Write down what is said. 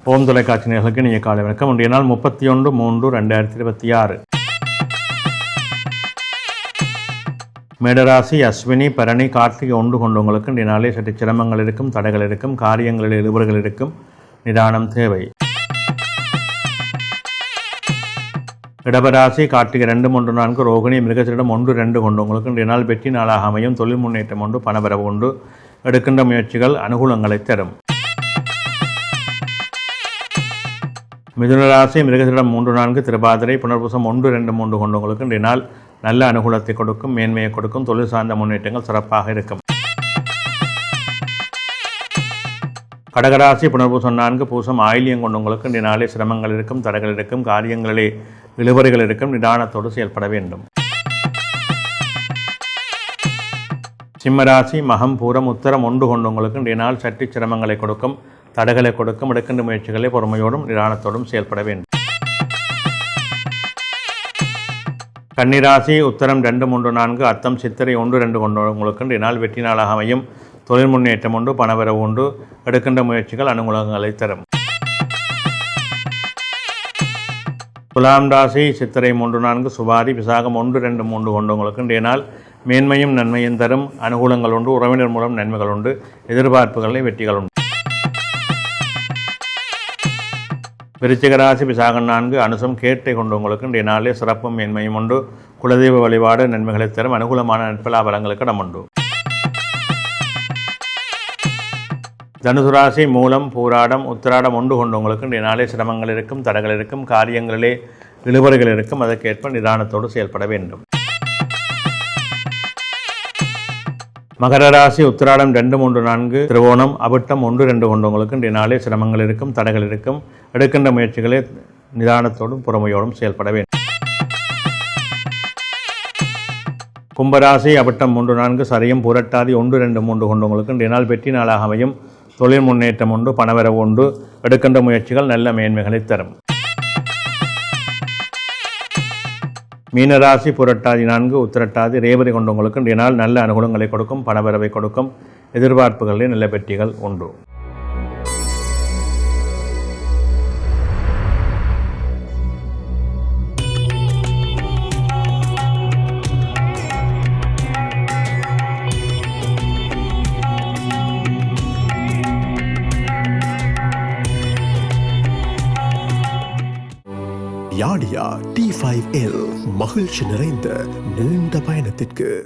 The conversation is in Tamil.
ஓம் தொலைக்காட்சி நேயர்களுக்கு இனிய காலை வணக்கம். இன்றைய நாள் 31/3/2026. மேடராசி அஸ்வினி பரணி கார்த்திகை ஒன்று கொண்டவங்களுக்கு இன்றைய நாளே சற்று சிரமங்கள் இருக்கும், தடைகள் இருக்கும், காரியங்களில் இழுபறிகள் இருக்கும், நிதானம் தேவை. இடபராசி கார்த்திகை 2, 3, 4 ரோகிணி மிருகசீரிடம் 1, 2 கொண்டவங்களுக்கு இன்றைய நாள் வெற்றி நாளாக அமையும். தொழில் முன்னேற்றம் உண்டு, பணவரவு உண்டு, எடுக்கின்ற முயற்சிகள் அனுகூலங்களை தரும். மிதுனராசி மிருகசீரிடம் 3, 4 திருபாதிரை புனர்பூசம் 1, 2, 3 கொண்டவங்களுக்கு இன்றைய நாள் நல்ல அனுகூலத்தை கொடுக்கும், மேன்மையை கொடுக்கும், தொழில் சார்ந்த முன்னேற்றங்கள் சிறப்பாக இருக்கும். கடகராசி புனர்பூசம் 4 பூசம் ஆயில்யம் கொண்டவங்களுக்கு இன்றைய நாளே சிரமங்கள் இருக்கும், தடைகள் இருக்கும், காரியங்களிலே இழுபறிகள் இருக்கும், நிதானத்தோடு செயல்பட வேண்டும். சிம்மராசி மகம் பூரம் உத்தரம் 1 கொண்டவங்களுக்கு இன்றைய நாள் சற்று சிரமங்களை கொடுக்கும், தடைகளை கொடுக்கும், எடுக்கின்ற முயற்சிகளை பொறுமையோடும் நிதானத்தோடும் செயல்பட வேண்டும். கன்னிராசி உத்தரம் 2, 3, 4 அத்தம் சித்திரை 1, 2 கொண்டவங்களுக்கு இன்றைய நாள் வெற்றி நாளாக அமையும். தொழில் முன்னேற்றம் உண்டு, பணவரவு உண்டு, எடுக்கின்ற முயற்சிகள் அனுகூலங்களை தரும். துலாம் ராசி சித்திரை 3, 4 சுவாரி விசாகம் 1, 2, 3 கொண்டவங்களுக்கு இன்றைய நாள் மேன்மையும் நன்மையும் தரும், அனுகூலங்கள் உண்டு, உறவினர் மூலம் நன்மைகள் உண்டு, எதிர்பார்ப்புகளை வெற்றிகள் உண்டு. விருச்சிக ராசி விசாகம் 4 அனுசம் கேட்டை கொண்டவங்களுக்கு இன்றைய நாளே சிறப்பும் மேன்மையும் உண்டு, குலதெய்வ வழிபாடு நன்மைகளை தரும், அனுகூலமான நட்பலா பலங்களுக்கு இடம் உண்டு. தனுசு ராசி மூலம் பூராடம் உத்திராடம் 1 கொண்டவங்களுக்கு இன்றைய நாளே சிரமங்கள் இருக்கும், தடைகள் இருக்கும், காரியங்களிலே இழுபறிகள் இருக்கும், அதற்கேற்ப நிதானத்தோடு செயல்பட வேண்டும். மகர ராசி உத்திராடம் 2, 3, 4 திருவோணம் அவிட்டம் 1, 2 கொண்டவங்களுக்கு இன்றைய நாளே சிரமங்கள் இருக்கும், தடைகள் இருக்கும், எடுக்கின்ற முயற்சிகளை நிதானத்தோடும் பொறுமையோடும் செயல்பட வேண்டும். கும்பராசி அவிட்டம் 3, 4 சரியம் புரட்டாதி 1, 2, 3 கொண்டவங்களுக்கு இன்றைய நாள் வெற்றி நாளாக அமையும். தொழில் முன்னேற்றம் உண்டு, பணவரவு உண்டு, எடுக்கின்ற முயற்சிகள் நல்ல மேன்மைகளை தரும். மீனராசி புரட்டாதி 4 உத்திரட்டாதி ரேவதி கொண்டவங்களுக்கு இன்றைய நாள் நல்ல அனுகூலங்களை கொடுக்கும், பணவரவை கொடுக்கும், எதிர்பார்ப்புகளில் நல்ல வெற்றிகள் உண்டு. யாடியா T5L மகிழ்ச்சி நிறைந்த நீண்ட பயணத்திற்கு